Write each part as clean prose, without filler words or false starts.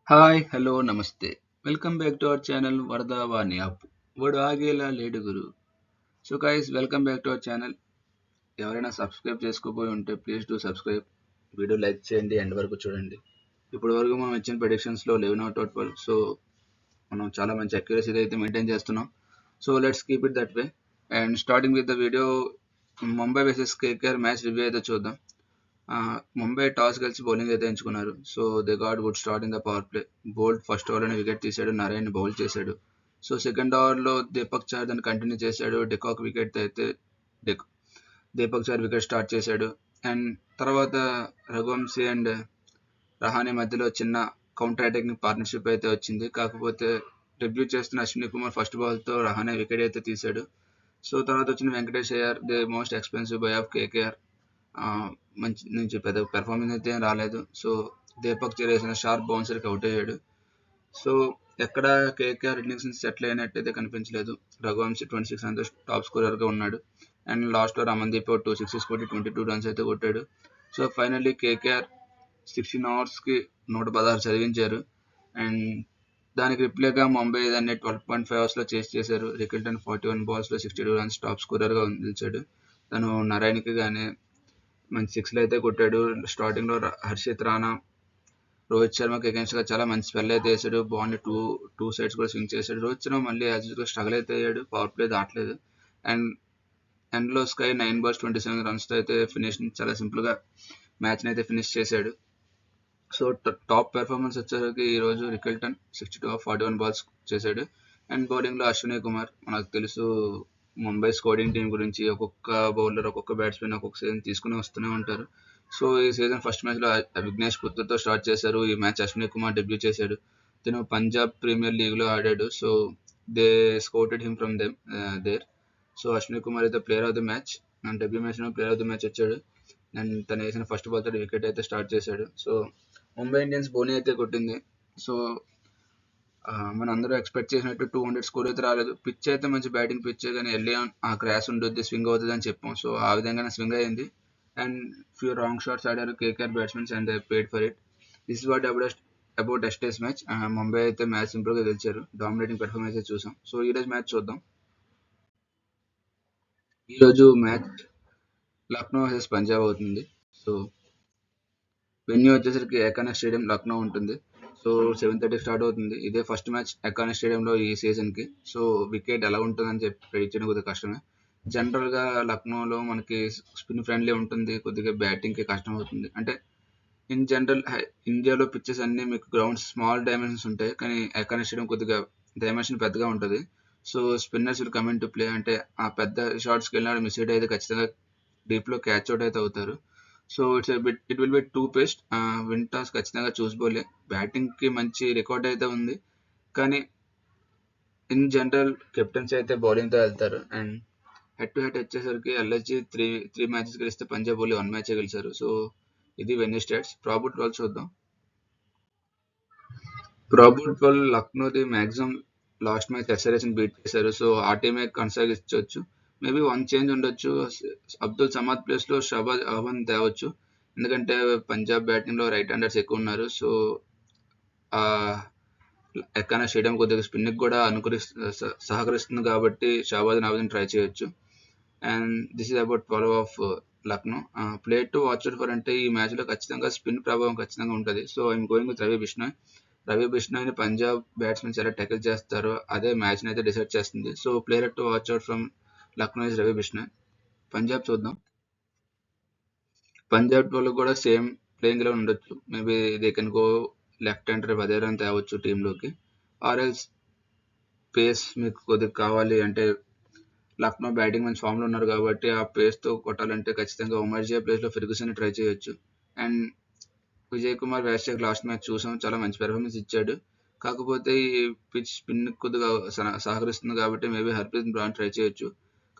Hi hello నమస్తే welcome back to our channel Varadavani యాప్ వాడు ఆగేలా లేడు గురు. So guys welcome back to our channel. ఎవరైనా సబ్స్క్రైబ్ చేసుకోబోయి ఉంటే please do subscribe. Video like చేయండి, ఎండ్ వరకు చూడండి. ఇప్పటి వరకు మనం ఇచ్చిన ప్రెడిక్షన్స్లో 11/12. సో మనం చాలా మంచి అక్యురసీగా అయితే మెయింటైన్ చేస్తున్నాం. So let's keep it that way. And starting with the video, Mumbai versus KKR match review అయితే చూద్దాం. ముంబై టాస్ గెలిచి బౌలింగ్ అయితే ఎంచుకున్నారు. So they got good start in the power play. Boult first ఓవర్లోనే వికెట్ తీశాడు, నారాయణ బౌల్ చేశాడు. So second ఓవర్లో దీపక్ చార్ దాన్ని కంటిన్యూ చేశాడు. డికాక్ వికెట్ అయితే దీపక్ చార్ వికెట్ స్టార్ట్ చేశాడు. అండ్ తర్వాత రఘువంశీ అండ్ రహానే మధ్యలో చిన్న కౌంటర్ అటాకింగ్ పార్ట్నర్షిప్ అయితే వచ్చింది. కాకపోతే డెబ్యూ చేస్తున్న అశ్విని కుమార్ ఫస్ట్ బాల్తో రహానే వికెట్ అయితే తీశాడు. సో తర్వాత వచ్చిన Venkatesh Iyer, the most expensive by of KKR, మంచి నుంచి పెద్ద పెర్ఫార్మెన్స్ అయితే రాలేదు. సో దీపక్ చర్ వేసిన షార్ప్ బౌన్సర్కి అవుట్ అయ్యాడు. సో ఎక్కడ కేకేఆర్ ఇన్నింగ్స్ సెటిల్ అయినట్టయితే కనిపించలేదు. రఘువంశీ 26 రన్తో టాప్ స్కోరర్గా ఉన్నాడు. అండ్ లాస్ట్లో రమన్దీప్ 2 సిక్సెస్ కొట్టి 22 రన్స్ అయితే కొట్టాడు. సో ఫైనల్లీ కేకేఆర్ 16 ఓవర్స్కి 116 చదివించారు. అండ్ దానికి రిప్లేగా ముంబై దాన్ని 12.5 అవర్స్లో చేశారు. రికిల్టన్ 41 బాల్స్లో 62 రన్స్ టాప్ స్కోరర్గా నిలిచాడు. తను నారాయణకి కానీ మంచి సిక్స్లు అయితే కొట్టాడు. స్టార్టింగ్లో హర్షిత్ రాణా, రోహిత్ శర్మకి అగేన్స్ట్గా చాలా మంచి స్పెల్ అయితే వేసాడు. బాల్ని టూ సైడ్స్ కూడా స్వింగ్ చేశాడు. రోహిత్ శర్మ మళ్ళీ యాజ్ యూజువల్ స్ట్రగుల్ అయితే అయ్యాడు, పవర్ ప్లే దాటలేదు. అండ్ ఎండ్లో స్కై 9 balls 27 runsతో అయితే చాలా సింపుల్గా మ్యాచ్ని అయితే ఫినిష్ చేశాడు. సో టాప్ పెర్ఫార్మెన్స్ వచ్చేసరికి ఈరోజు రికిల్టన్ 62 of 41 balls చేశాడు. అండ్ బౌలింగ్లో అశ్విని కుమార్, మనకు తెలుసు ముంబై స్కోరింగ్ టీం గురించి, ఒక్కొక్క బౌలర్ ఒక్కొక్క బ్యాట్స్మెన్ ఒక్కొక్క సీజన్ తీసుకుని వస్తూనే ఉంటారు. సో ఈ సీజన్ ఫస్ట్ మ్యాచ్లో విఘ్నేష్ పుత్రతో స్టార్ట్ చేశారు. ఈ మ్యాచ్ అశ్విని కుమార్ డెబ్యూ చేశాడు. తను పంజాబ్ ప్రీమియర్ లీగ్లో ఆడాడు. So they scouted him from there. So Ashwani Kumar అయితే player of the match, debut మ్యాచ్లో ప్లేయర్ ఆఫ్ ద మ్యాచ్ వచ్చాడు. అండ్ తను వేసిన ఫస్ట్ బాల్ తోటి వికెట్ అయితే స్టార్ట్ చేశాడు. సో ముంబై ఇండియన్స్ బోని అయితే కొట్టింది. సో మన అందరూ ఎక్స్పెక్ట్ చేసినట్టు 200 స్కోర్ అయితే రాలేదు. పిచ్ అయితే మంచి బ్యాటింగ్ పిచ్, కానీ ఎర్లీ ఆన్ ఆ క్రాష్ ఉంటుంది, స్వింగ్ అవుతుంది అని చెప్పాం. సో ఆ విధంగానే స్వింగ్ అయింది. అండ్ ఫ్యూ రాంగ్ షాట్స్ ఆడారు KKR batsmens and they paid for it. This is what about ఎస్టేస్ మ్యాచ్. ముంబై అయితే మ్యాచ్ సింపుల్గా గెలిచారు. డామినేటింగ్ పెర్ఫార్మెన్స్ అయితే చూసాం. సో ఈరోజు మ్యాచ్ చూద్దాం. ఈరోజు మ్యాచ్ లక్నో వర్సెస్ పంజాబ్ అవుతుంది. సో వెన్యూ వచ్చేసరికి ఎకానా స్టేడియం లక్నో ఉంటుంది. సో 7:30 స్టార్ట్ అవుతుంది. ఇదే ఫస్ట్ మ్యాచ్ ఎకానా స్టేడియంలో ఈ సీజన్కి. సో వికెట్ ఎలా ఉంటుందని చెప్పి ప్రెడిక్ట్ చేయడం కొద్దిగా కష్టమే. జనరల్గా లక్నోలో మనకి స్పిన్ ఫ్రెండ్లీ ఉంటుంది, కొద్దిగా బ్యాటింగ్కి కష్టం అవుతుంది. అంటే ఇన్ జనరల్ ఇండియాలో పిచ్చెస్ అన్నీ మీకు గ్రౌండ్స్ స్మాల్ డైమెన్షన్స్ ఉంటాయి, కానీ ఎకానా స్టేడియం కొద్దిగా డైమెన్షన్ పెద్దగా ఉంటుంది. So spinners will come in to play. అంటే ఆ పెద్ద షాట్స్కి వెళ్ళినాడు మిస్ అయితే ఖచ్చితంగా డీప్లో క్యాచ్ అవుట్ అయితే అవుతారు. So it will be two paced. Win toss ఖచ్చితంగా చూసుకోలే. బ్యాటింగ్కి మంచి రికార్డ్ అయితే ఉంది, కానీ ఇన్ జనరల్ కెప్టెన్స్ అయితే బౌలింగ్తో వెళ్తారు. అండ్ హెడ్ టు హెడ్ వచ్చేసరికి ఎల్ఎస్జీ త్రీ మ్యాచెస్ గెలిస్తే పంజాబ్ ఓన్లీ 1 మ్యాచే గెలిచారు. సో ఇది వెన్యూ స్టాట్స్. ప్రాబుల్ 12 చూద్దాం. ప్రాబుల్ 12 లక్నోది మ్యాక్సిమం లాస్ట్ మ్యాచ్ ఎస్ఆర్ఎస్ని బీట్ చేశారు. సో ఆ టీమే కొనసాగించవచ్చు. మేబీ 1 చేంజ్ ఉండొచ్చు. అబ్దుల్ సమాద్ ప్లేస్లో షబాజ్ అహ్మద్ తేవచ్చు, ఎందుకంటే పంజాబ్ బ్యాటింగ్లో రైట్ హ్యాండర్స్ ఎక్కువ ఉన్నారు. సో ఎక్కడైనా స్టేడియం కొద్దిగా స్పిన్కి కూడా సహకరిస్తుంది కాబట్టి షాబాజ్ నవాజ్ని ట్రై చేయొచ్చు. And this is about 12 of Lucknow. Player to watch out for అంటే ఈ మ్యాచ్లో ఖచ్చితంగా స్పిన్ ప్రభావం ఖచ్చితంగా ఉంటుంది. So I'm going with Ravi బిష్నాయ్ని పంజాబ్ బ్యాట్స్మెన్స్ ఎలా టెకల్ చేస్తారో అదే మ్యాచ్ని అయితే డిసైడ్ చేస్తుంది. So player to watch out from Lucknow is Ravi Bishnoi. Punjab చూద్దాం. పంజాబ్ వాళ్ళు కూడా సేమ్ ప్లేయింగ్ లో ఉండొచ్చు. Maybe they can go left hander వదేరాని తేవచ్చు టీంలోకి. ఆర్ఎల్స్ పేస్ మీకు కొద్దిగా కావాలి అంటే లక్నో బ్యాటింగ్ మంచి ఫామ్లో ఉన్నారు కాబట్టి ఆ పేస్తో కొట్టాలంటే ఖచ్చితంగా ఉమర్జియా ప్లేస్లో ఫెర్గుసన్ ట్రై చేయొచ్చు. And Vijay Kumar Vyshak last match చూసాం, చాలా మంచి పెర్ఫార్మెన్స్ ఇచ్చాడు. కాకపోతే ఈ పిచ్ స్పిన్ కొద్దిగా సహకరిస్తుంది కాబట్టి మేబీ హర్ప్రీత్ బ్రౌన్ ట్రై చేయొచ్చు.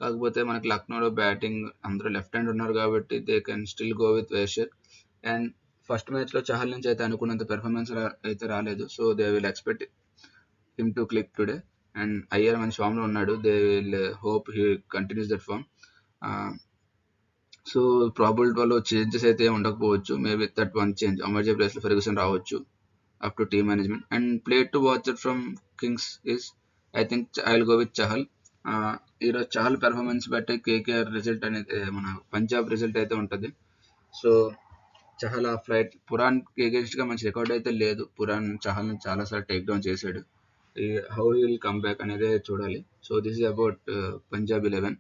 కాకపోతే మనకి లక్నోలో బ్యాటింగ్ అందరూ లెఫ్ట్ హ్యాండ్ ఉన్నారు కాబట్టి they can still go with Vyshak. And first మ్యాచ్లో చహల్ నుంచి అయితే అనుకున్నంత పెర్ఫార్మెన్స్ అయితే రాలేదు. So they will expect him to click today. And Iyer మంచి ఫామ్లో ఉన్నాడు. They will hope he continues that form. So probable 12 changes అయితే ఉండకపోవచ్చు. మేబీ దట్ 1 చేంజ్ అమర్జీ ప్లేస్లో ఫెర్గుసన్ రావచ్చు. up to team management. And player to watch it from Kings is, I think I'll go with Chahal. ఈరోజు Chahal performance బట్టి KKR result అనేది మన Punjab result అయితే ఉంటుంది. సో చహల్ ఆ ఫ్లైట్ పురాన్ గా మంచి రికార్డ్ అయితే లేదు. పురాన్ చహల్ని చాలాసార్లు టేక్ డౌన్ చేశాడు. హౌ విల్ కమ్ బ్యాక్ అనేది చూడాలి. So this is about Punjab 11.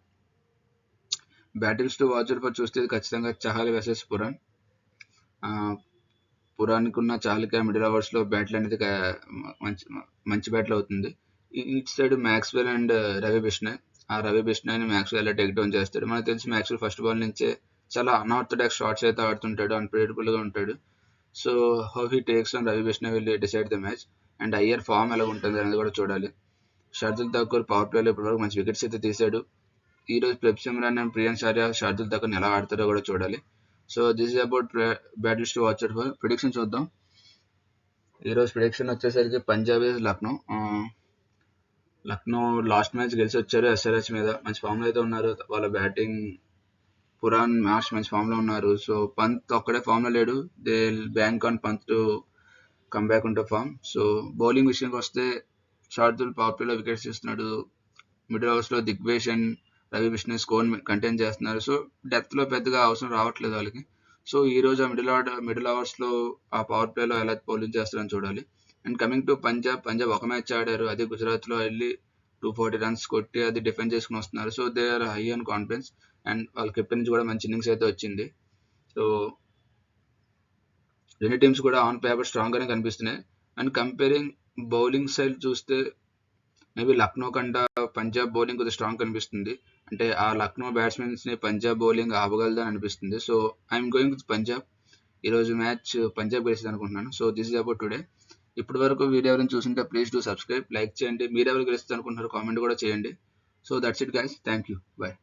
Battles to watch for చూస్తే ఖచ్చితంగా చహల్ వర్సెస్ పురాన్. పురాన్కి ఉన్న చహల్కి మిడిల్ ఓవర్స్లో బ్యాట్లు అనేది మంచి బ్యాట్లు అవుతుంది. ఇటు side Maxwell and Ravi Bishnoi. ఆ రవి బిష్నాయ్ని మ్యాక్స్వెల్ టేక్ డౌన్ చేస్తాడు. మనకు తెలిసి మ్యాక్స్వెల్ ఫస్ట్ బాల్ నుంచే చాలా అన్ఆర్థడాక్స్ షాట్స్ అయితే ఆడుతుంటాడు, అన్ప్రెడిక్టబుల్గా ఉంటాడు. So how he takes on Ravi Bishnoi will decide the match. And Iyer form ఎలా ఉంటుంది అనేది కూడా చూడాలి. షర్దుల్ ఠాకూర్ పవర్ ప్లేలో ఇప్పటివరకు మంచి వికెట్స్ అయితే తీశాడు. ఈరోజు ప్రదీప్ సిమ్రాన్ అండ్ ప్రియాంక్ ఆర్యా షర్దుల్ ఠాకూర్ ఎలా ఆడతారో కూడా చూడాలి. So this is about battles to watch out for. Prediction చూద్దాం. ఈరోజు ప్రిడిక్షన్ వచ్చేసరికి Punjab is Lucknow. Lucknow last match గెలిచి వచ్చారు ఎస్ఆర్హెచ్ మీద. మంచి ఫామ్లో అయితే ఉన్నారు. వాళ్ళ బ్యాటింగ్ పురాన్ మ్యాచ్ మంచి ఫామ్లో ఉన్నారు. సో పంత్ ఒక్కడే ఫామ్లో లేడు. They bank on Pant to come back ఉంటే ఫామ్. సో బౌలింగ్ విషయానికి వస్తే షార్దుల్ పవర్ ప్లేలో వికెట్స్ తీస్తున్నాడు. మిడిల్ ఓవర్స్లో Digvesh and Ravi Bishnoi score contain చేస్తున్నారు. సో డెప్త్లో పెద్దగా అవసరం రావట్లేదు వాళ్ళకి. సో ఈరోజు ఆ మిడిల్ ఓవర్స్లో ఆ పవర్ ప్లేలో ఎలా బౌలింగ్ చేస్తారని చూడాలి. అండ్ కమింగ్ టు పంజాబ్ ఒక మ్యాచ్ ఆడారు. అది గుజరాత్లో వెళ్ళి 240 runs కొట్టి అది డిఫెండ్ చేసుకుని వస్తున్నారు. So they are high on confidence. And వాళ్ళ కెప్టెన్ నుంచి కూడా మంచి ఇన్నింగ్స్ అయితే వచ్చింది. సో రెండు టీమ్స్ కూడా ఆన్ పేపర్ స్ట్రాంగ్గానే కనిపిస్తున్నాయి. అండ్ కంపేరింగ్ బౌలింగ్ స్టైల్ చూస్తే మేబీ లక్నో కంటే పంజాబ్ బౌలింగ్ కొద్దిగా స్ట్రాంగ్ కనిపిస్తుంది. అంటే ఆ లక్నో బ్యాట్స్మెన్స్ని పంజాబ్ బౌలింగ్ ఆపగలదని అనిపిస్తుంది. So I'm going with Punjab. ఈరోజు మ్యాచ్ పంజాబ్ గెలిచింది అనుకుంటున్నాను. So this is about today. ఇప్పటి వరకు వీడియో ఎవరైనా చూస్తుంటే ప్లీజ్ డూ సబ్స్క్రైబ్, లైక్ చేయండి. మీరు ఎవరు గెలుస్తుంది అనుకుంటున్నారు కామెంట్ కూడా చేయండి. So that's it guys, thank you, bye.